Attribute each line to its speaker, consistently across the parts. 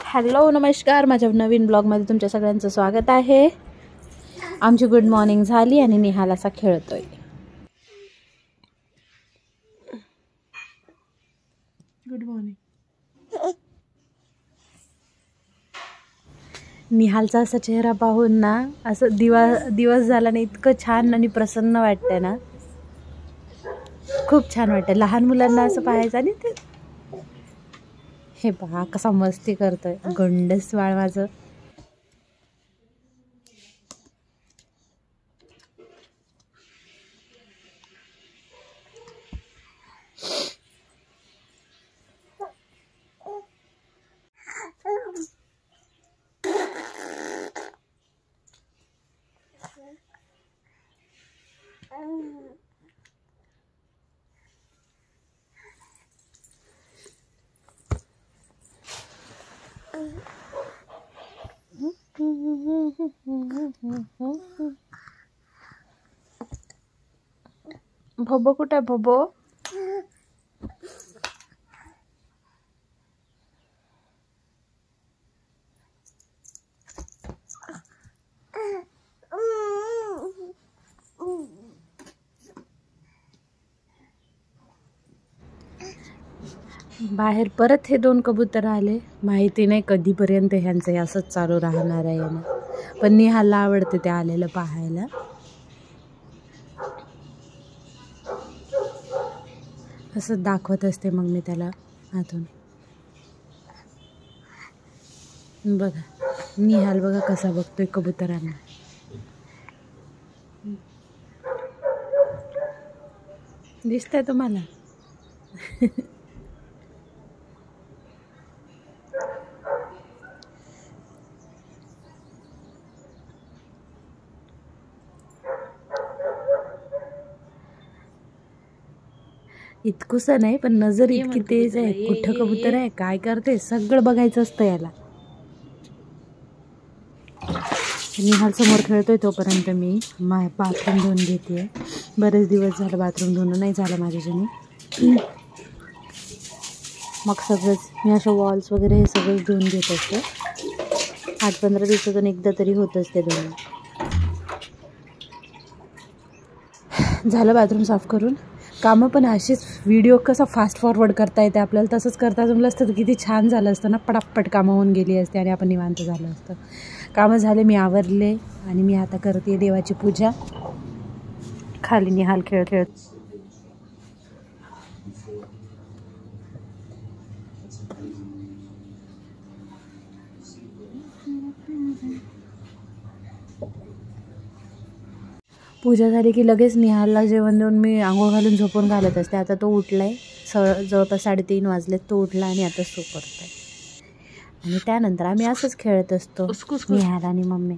Speaker 1: Hello नमस्कार, माझ्या नवीन ब्लॉगमध्ये तुमच्या सगळ्यांचं स्वागत आहे। आमची गुड मॉर्निंग झाली आणि निहाल असा खेळतोय। Good morning. निहालचा असा चेहरा पाहून ना असं दिवस झाला ना इतकं छान आणि प्रसन्न वाटतं ना, खूप छान वाटतं। लहान मुलांना असं पाहायचं आणि ते हे पहा कसा मस्ती करतोय गंडस बाळ माझं। भोबो कुठे आहे भोबो? बाहेर परत हे दोन कबूतर आले। माहिती नाही कधीपर्यंत ह्यांचं हे असंच चालू राहणार आहे ना, पण निहालला आवडते ते आलेलं पाहायला। असं दाखवत असते मग मी त्याला आतून। बघा निहाल बघा कसा बघतोय कबुतरांना। दिसतंय तुम्हाला? इतकुसं नाही पण नजर इतकी तेज आहे। कुठं कबूतर आहे काय करते सगळं बघायचं असतं याला। निहाल समोर खेळतोय तोपर्यंत मी बाथरूम धुवून घेते। बरेच दिवस झालं बाथरूम धुवून नाही झालं माझ्याच्याने। मग सगळंच मी अशा वॉल्स वगैरे हे सगळंच धुवून घेत असते। 8-15 दिवसातून एकदा तरी होत असते धुवून। झालं बाथरूम साफ करून। कामं पण अशीच व्हिडिओ कसा फास्ट फॉरवर्ड करता येते आपल्याला तसंच करता जमलं असतं तर किती छान झालं असतं ना। पटापट कामं होऊन गेली असते आणि आपण निवांत झालं असतं। कामं झाले, मी आवरले आणि मी आता करते देवाची पूजा। खाली निहाल खेळत पूजा झाली की लगेच निहालला जेवण देऊन मी आंघोळ घालून झोपून घालत असते। आता तो उठलाय, जवळपास 3:30 वाजलेत, तो उठला आणि आता सो करतोय। आणि त्यानंतर आम्ही असंच खेळत असतो निहाल आणि मम्मी।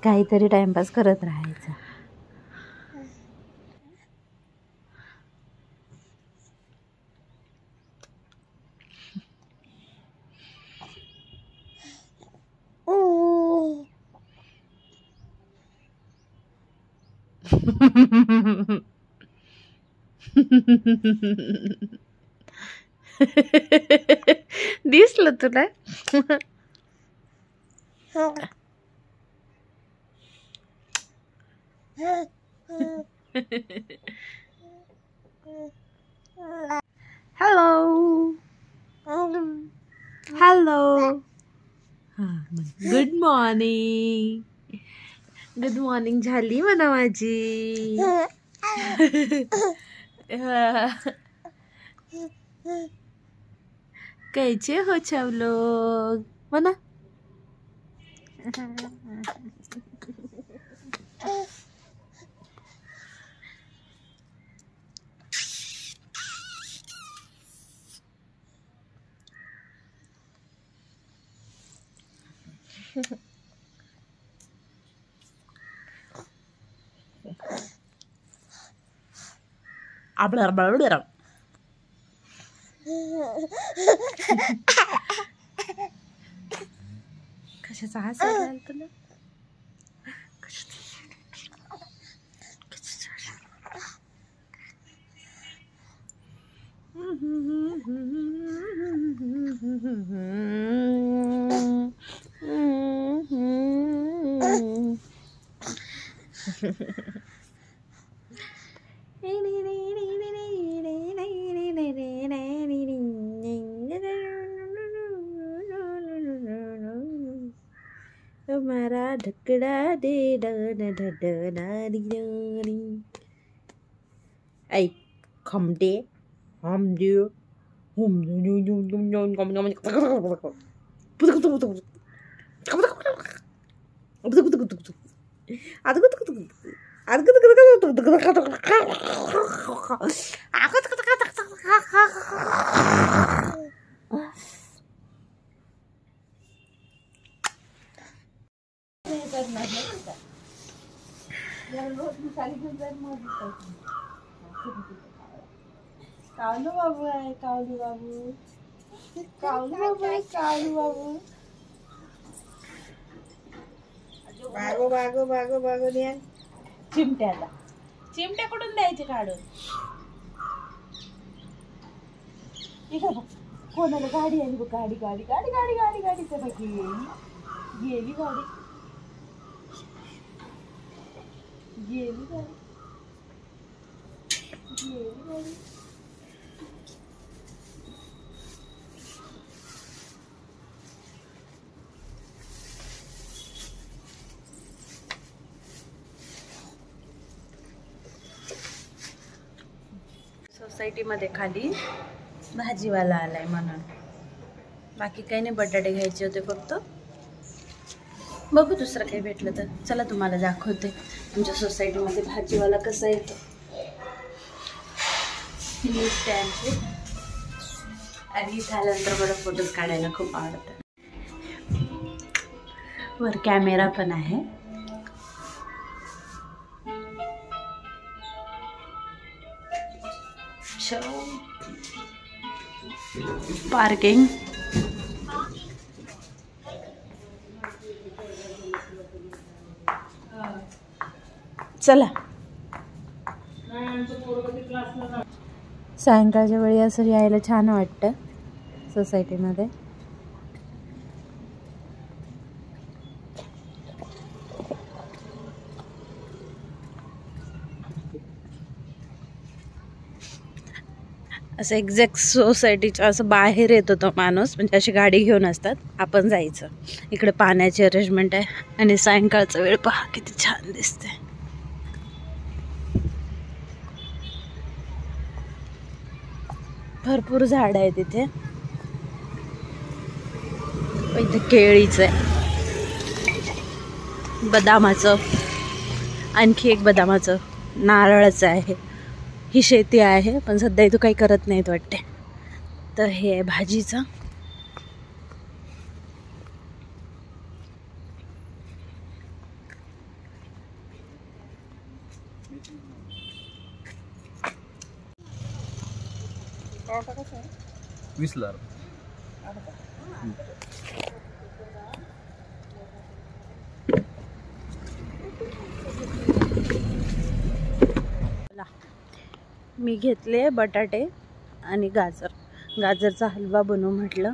Speaker 1: काहीतरी टाइमपास करत राहायचं। दिसलं तुला? Hello hello, good morning. Good morning झाली म्हणा माझी। कैसे हो सब लोग म्हणा। कशाचा हसायला आला तुला? हमारा ढकड़ा दे ऐ खमटे हम दियो कावलू बाबू आहे, कावलू बाबू, कावलू बाबू आहे, कावलू बाबू. बागो बागो बागो बागो द्या चिमट्याला. चिमट्या कुठून द्यायचे काढून? कोणाला गाडी आली बघ, गाडी गाडी गाडी गाडी गाडी गाडीच्या बाकी गेली गाडी, गेली गाडी, गेली गाडी. सोसायटीमध्ये खाली भाजीवाला आलाय म्हणून, बाकी काही नाही. बटाटे घ्यायचे होते फक्त. बघू दुसरं काही भेटलं तर. चला तुम्हाला दाखवते आमच्या सोसायटीमध्ये भाजीवाला कसा येतो. लिफ्ट आहे आमची, आणि इथं आल्यानंतर मला फोटोज काढायला खूप आवडतात. वर कॅमेरा पण आहे. पार्किंग. चला सायंकाळच्या वेळी असं यायला छान वाटतं सोसायटीमध्ये. असं एक्झॅक्ट सोसायटीच्या असं बाहेर येत होतं माणूस, म्हणजे अशी गाडी घेऊन असतात, आपण जायचं. इकडे पाण्याची अरेंजमेंट आहे, आणि सायंकाळचा वेळ पहा किती छान दिसते. भरपूर झाड आहे तिथे. इथे केळीचं आहे, बदामाचं, आणखी एक बदामाचं, नारळाचं आहे. ही शेती आहे, पण सध्या इथं काही करत नाहीत वाटते. तर हे आहे भाजीचं.
Speaker 2: विसला
Speaker 1: मी घेतले बटाटे आणि गाजर. गाजरचा हलवा बनवू म्हटलं.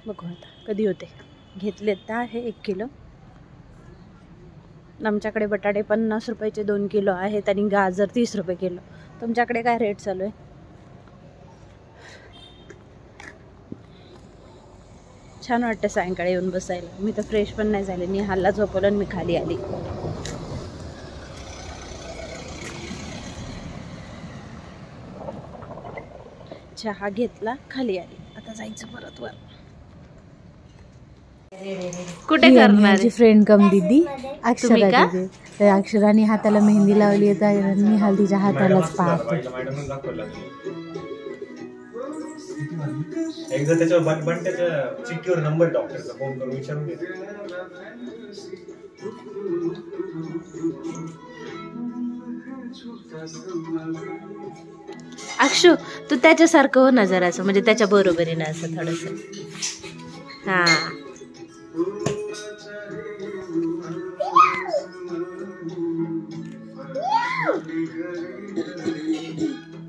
Speaker 1: बघू आता कधी होते. घेतले तर आहे 1 किलो. आमच्याकडे बटाटे 50 रुपयाचे 2 किलो आहेत, आणि गाजर 30 रुपये किलो. तुमच्याकडे काय रेट चालू आहे? छान वाटतं सायंकाळी येऊन बसायला. मी तर फ्रेश पण नाही झाले. मी हल्ला झोपवलं आणि मी खाली आली. चहा घेतला, खाली आली. आता जायचं परत वर. कुठे करणार? माझी फ्रेंड कम दीदी अक्षरा दीदी. तर अक्षराने हाताला मेहंदी लावली आहे, मी हल्दीच्या हातालाच पाहते.
Speaker 2: एकदा त्याच्यावर त्याच्या चिठ्ठीवर नंबर डॉक्टरचा फोन करून विचारून घे.
Speaker 1: अक्षु, तू त्याच्यासारखं हो ना जरासं, म्हणजे त्याच्या बरोबरीनं असं थोडंसं. हा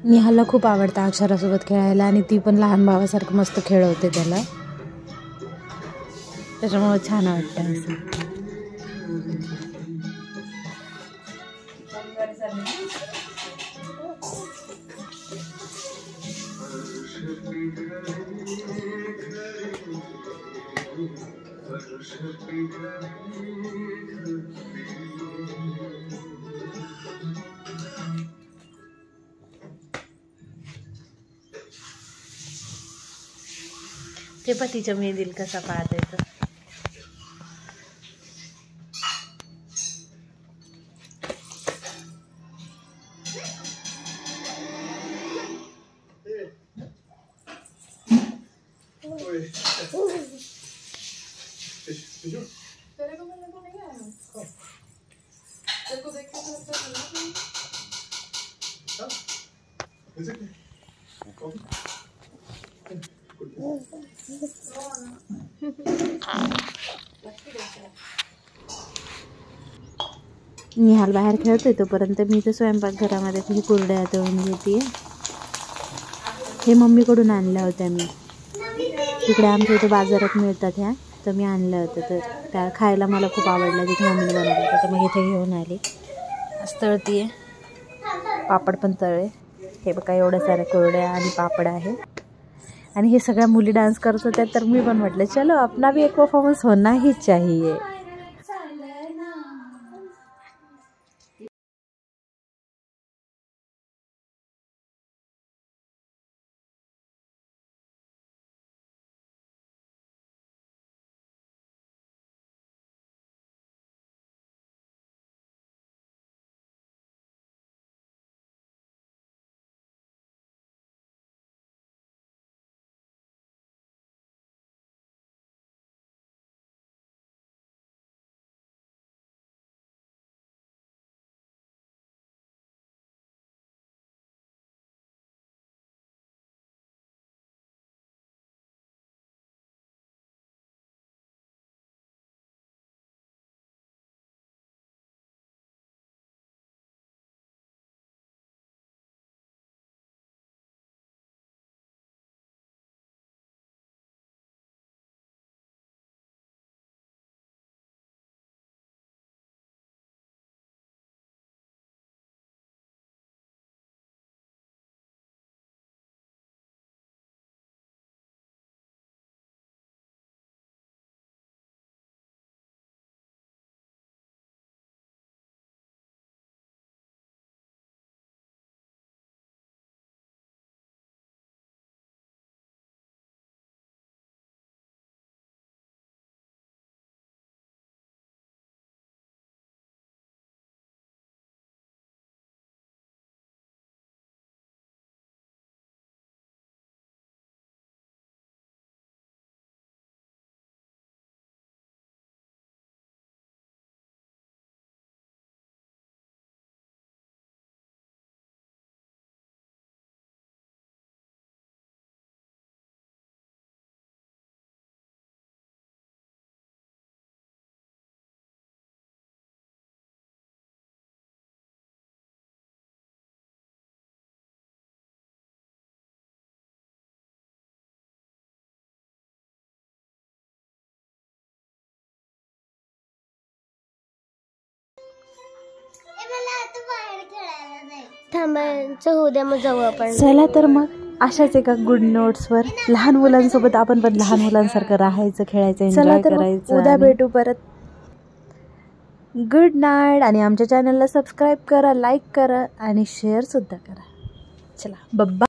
Speaker 1: निहालला खूप आवडतं अक्षरासोबत खेळायला आणि ती पण लहान भावासारखं मस्त खेळवते त्याला, त्याच्यामुळे छान वाटतं असं. ते पतीच्या मेहंदीला कसा पाहत येतं. निहाल बाहेर खेळतोय तोपर्यंत मी तर स्वयंपाकघरामध्ये काही कुरड्या तळून घेते. हे मम्मीकडून आणल्या होत्या मी, तिकडे आमच्या इथे बाजारात मिळतात ह्या, तर मी आणलं होतं. तर त्या खायला मला खूप आवडलं, तिथे मम्मीने बनवलं होतं, तर मग इथे घेऊन आली. आज तळती आहे, पापड पण तळे. हे बघा एवढ्या साऱ्या कुरड्या आणि पापड आहे. आणि हे सगळ्या मुली डान्स करत होत्या, तर मी पण म्हटलं चलो अपना भी एक परफॉर्मन्स होना ही चाहिए.
Speaker 3: थांबायचं होऊ द्या, मग जाऊ आपण.
Speaker 1: चला तर मग अशाच एका गुड नोट्सवर लहान मुलांसोबत आपण पण लहान मुलांसारखं राहायचं, खेळायचं, एन्जॉय करायचं. उद्या भेटू परत. Good night. आणि आमच्या चॅनलला सबस्क्राईब करा, लाईक करा आणि शेअर सुद्धा करा. चला बब्बा.